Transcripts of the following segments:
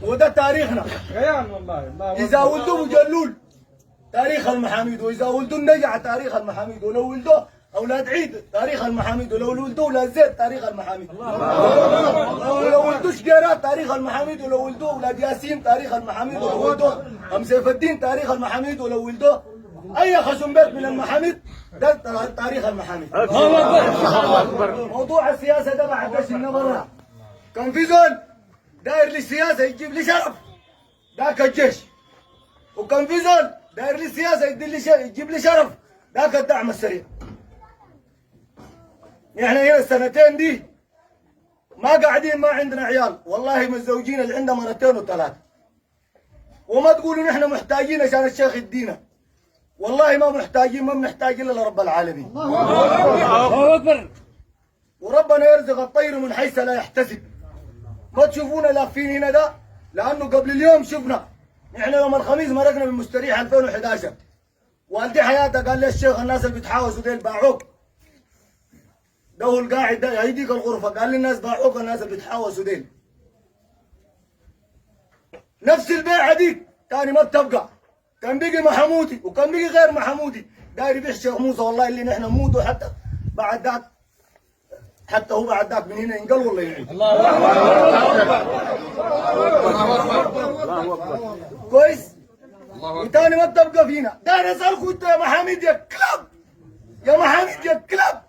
وده تاريخنا. إذا ولدوا أبو جلول تاريخ المحاميد، وإذا ولدوا النجع تاريخ المحاميد، ولو ولدوا أولاد عيد تاريخ المحاميد، ولو ولدوا أولاد زيد تاريخ المحاميد، ولو ولدوا شقيرات تاريخ المحاميد، ولو ولدوا أولاد ياسين تاريخ المحاميد، ولو ولدوا أم سيف الدين تاريخ المحاميد، ولو ولدوا أي خشم بيت من المحاميد ده تاريخ المحاميد. موضوع السياسة ده ما عداش النبرة. كان في زول داير للسياسة يجيب لي شرف ذاك الجيش، وكان في زول داير لي السياسة يجيب لي شرف ذاك الدعم السريع. احنا هنا السنتين دي ما قاعدين، ما عندنا عيال، والله متزوجين اللي عندنا مرتين وثلاثة، وما تقولوا نحن محتاجين عشان الشيخ يدينا، والله ما محتاجين، ما بنحتاج الا لرب العالمين. الله اكبر. وربنا يرزق الطير من حيث لا يحتسب. ما تشوفونا لافين هنا ده، لانه قبل اليوم شفنا نحن يوم الخميس مرقنا بالمستريح 2011، والدي حياته قال لي الشيخ الناس اللي بتحاوسوا ديل باعوك، ده هو القاعد ده هيديك الغرفه، قال لي الناس باعوك الناس اللي بتحاوسوا ديل. نفس البيعه ديك تاني ما بتبقى، كان بيجي محمودي وكان بيجي غير محمودي داير يبيع الشيخ موسى، والله اللي نحن نموت، حتى بعد ذاك حتى هو بعد ذاك من هنا ينقل ولا يعيد. الله اكبر. كويس؟ وتاني ما بتبقى فينا، داير اسالكم انتوا يا محاميد يا كلاب، يا محاميد يا كلاب.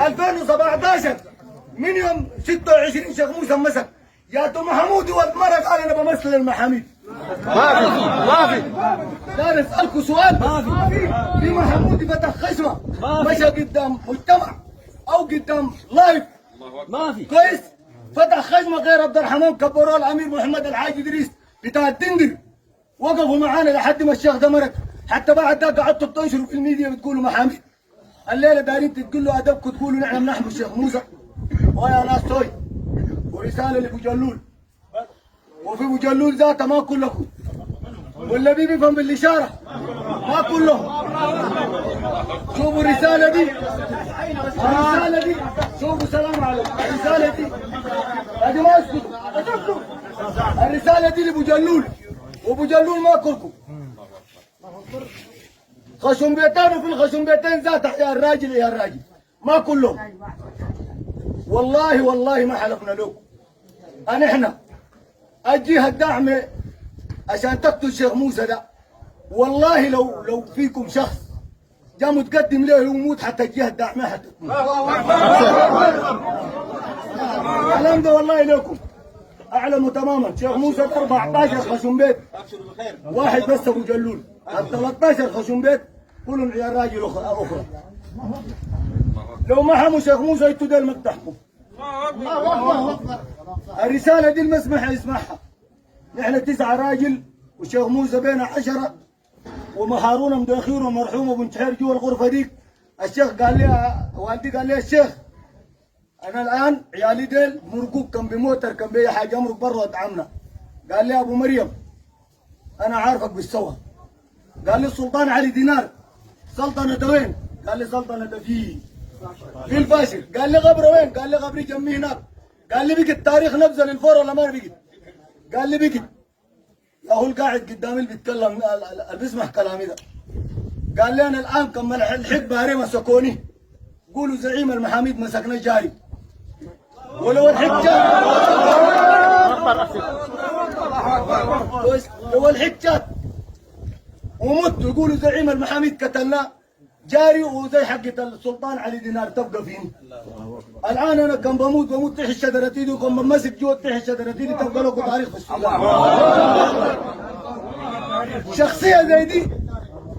2017 من يوم 26 شيخ موسى مسك يا محمود والمرة قال انا بمثل المحاميد. ما في لا نسألكم سؤال، ما في محمود فتح خشمه مشى قدام مجتمع او قدام لايف، ما في كويس، فتح خشمه غير عبد الرحمن كبروه الامير محمد الحاج ادريس بتاع الدندر، وقفوا معانا لحد ما الشيخ ده مرق، حتى بعد ذاك قعدتوا بتنشروا في الميديا بتقولوا محامد. الليله دايرين تقولوا ادبكم تقولوا نحن بنحمي الشيخ موسى. ويا ناس توي، ورساله لابو جلول، وفي ابو جلول ذاته ما كلكم، واللي بيفهم بالاشاره ما كلهم. شوفوا الرساله دي، الرساله دي شوفوا، سلام عليكم. الرساله دي يا جماعه اسكتوا، الرساله دي لابو جلول، وابو جلول ما كلكم. خشم بيتين، وفي الخشم بيتين ذاته يا الراجل يا الراجل ما كلهم. والله والله ما حلفنا لكم ان احنا الجهه الداعمه عشان تقتل الشيخ موسى ده، والله لو فيكم شخص جاء متقدم له يموت حتى الجهه الداعمه حتى الكلام ده والله لكم اعلموا تماما. شيخ موسى 14 خشم بيت، واحد بس ابو جلول، ال 13 خشم بيت كلهم عيال راجل اخرى. لو ما حموا شيخ موسى انتوا ديل ما تحكوا. الرساله دي المسمح يسمعها، نحن 9 راجل وشيخ موسى بين 10، ومهارون مداخير ومرحوم ابو نشحير جوا الغرفه ديك. الشيخ قال لي، والدي قال لي الشيخ انا الان عيالي ديل مرقوق، كان بموتر كان بي حاجه امرق برا ودعمنا. قال لي ابو مريم انا عارفك بالسوا. قال لي السلطان علي دينار سلطنه وين؟ قال لي سلطنه في الفاشل. قال لي غبره وين؟ قال لي غبري جنبي هناك. قال لي بقت تاريخ نبذه للفور ولا ما بقت؟ قال لي بقت. يا هو القاعد قدامي اللي بيتكلم اللي بيسمع كلامي ده. قال لي انا الان كم الحق بهاري مسكوني، قولوا زعيم المحاميد مسكنا جاري، ولو الحق جات لو الحق جات ومت يقولوا زعيم المحاميد قتلناه جاري، وزي حقة السلطان علي دينار تبقى فيني. الان انا كم بموت تحت الشجره ايدي، وكم بمسك جوه تحت الشجره ايدي تبقى لكم تاريخ في السودان. شخصيه زي دي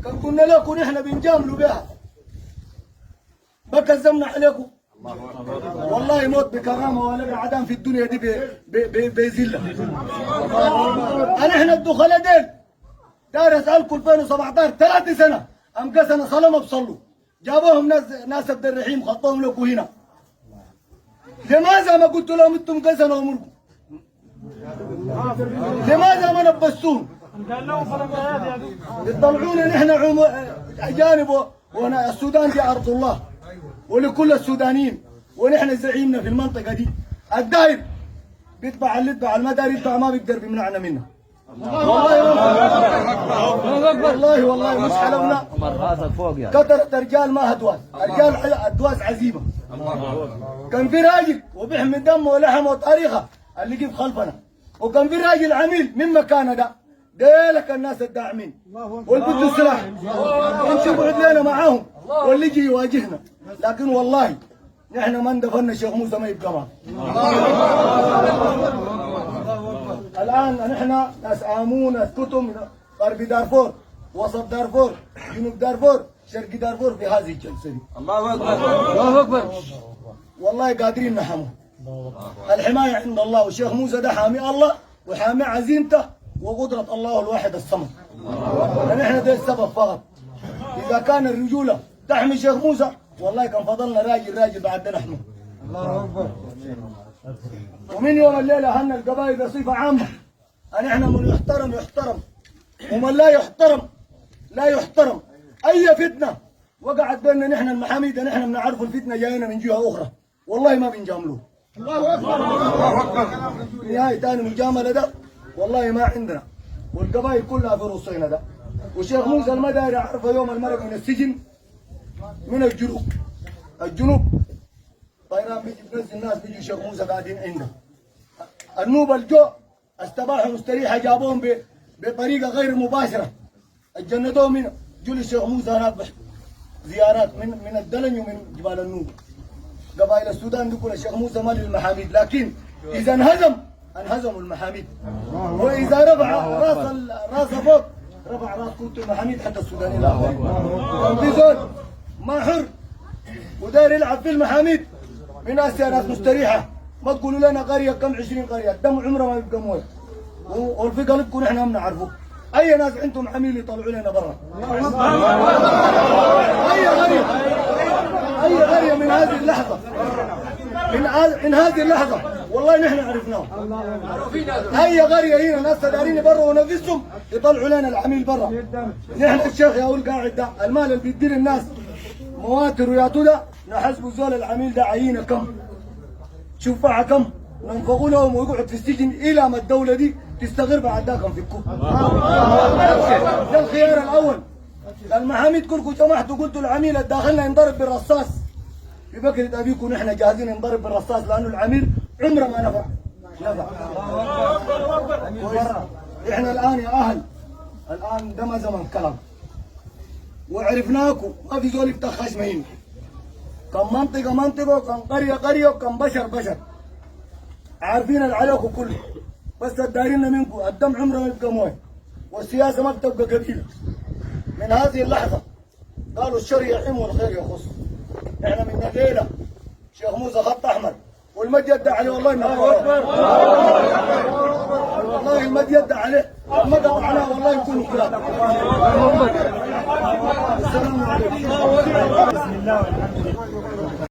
كم قلنا لكم نحن بنجاملوا بها، بكذبنا عليكم. والله موت بكرامه ولا عدم في الدنيا دي بذله. احنا الدخلاء ديل داير اسالكم 2017 3 سنه ام قسنا صلاه بصلوا، جابوهم ناس عبد الرحيم خطوهم لكم هنا. لماذا ما قلت لهم انتم قسنا ومرقوا؟ لماذا ما نبستون؟ يطلعونا نحن اجانب، وانا السودان دي ارض الله ولكل السودانيين، ونحن زعيمنا في المنطقه دي. الداير بيتبع اللي يتبع المدار يتبع ما بيقدر بيمنعنا منها. والله مش حلونا كثرت رجال ما هدواس، رجال هدواس عزيمه. كان في راجل وبيحمي دمه ولحمه وتاريخه اللي يجيب خلفنا، وكان في راجل عميل من مكانه ده ديلك الناس الداعمين واللي بده السلاح يمشي يقعد لنا معاهم واللي يجي يواجهنا. لكن والله نحن ما اندفنا الشيخ موسى ما يبقى معه. الان نحن ناس امون ناس كتم غرب دارفور وسط دارفور جنوب دارفور شرق دارفور في هذه الجلسه دي. الله اكبر الله اكبر. والله قادرين نحمه. الحمايه عند الله، والشيخ موسى ده حامي الله وحامي عزيمته وقدره الله الواحد الصمد. نحن ده السبب فقط. اذا كان الرجوله تحمي الشيخ موسى والله كان فضلنا راجل بعد نحن. الله اكبر. ومن يوم الليله هن القبائل بصفه عامه ان احنا من يحترم ومن لا يحترم. اي فتنه وقعت بيننا نحن المحاميد نحن بنعرف الفتنه جاينا من جهه اخرى والله ما بنجاملوه. الله اكبر. نهايه ثاني مجامله ده والله ما عندنا، والقبائل كلها في رصينا ده. والشيخ موسى المداري عرف يوم المرق من السجن من الجنوب طيران بيجي بنزل الناس بيجي الشيخ موسى قاعدين عنده. النوبه الجو استباحوا مستريحه جابوهم بطريقه غير مباشره، اتجندوهم هنا جو الشيخ موسى هناك زيارات من الدلن ومن جبال النوب. قبائل السودان دي كلها الشيخ موسى ما للمحاميد، لكن اذا انهزموا المحاميد، واذا رفع راس فوق رفع راس كوت المحاميد حتى السودانيين الاخرين. في زول ما حر وداير يلعب في المحاميد بناس ناس مستريحه، ما تقولوا لنا قريه كم 20 قريه، الدم عمره ما يبقى مويه، والفي قلبكم احنا ما بنعرفه. اي ناس عندهم عميل يطلعوا لنا برا. اي قريه من هذه اللحظه من هذه اللحظه والله نحن عرفناهم. اي قريه هنا ناس دارين برا ونفسهم يطلعوا لنا العميل برا. نحن الشيخ يا ولد قاعد ده المال اللي بيدير الناس مواتر وياتوا ده نحسبوا زول العميل ده عينه كم شفعه كم ننفقوا لهم ويقعد في السجن الى ما الدوله دي تستغر بعد ذاك نفكوه. ده الخيار الاول. المحاميد كلكم سمحتوا قلتوا العميل الداخلنا ينضرب بالرصاص، في بكرة ابيكم نحن جاهزين نضرب بالرصاص لانه العميل عمره ما نفع. احنا الان يا اهل الان ده ما زمن كلام وعرفناكم، ما في زول يفتح خشمين. كم منطقه وكم قريه وكم بشر عارفين اللي عليكم كله، بس الدايرين منكم الدم عمره ما يبقى مويه والسياسه ما بتبقى قبيله. من هذه اللحظه قالوا الشر يحم والخير يخص. احنا من الليله شيخ موسى خط احمر والمد يد عليه والله والله المد يد عليه ما قطعناه والله يكون كلام.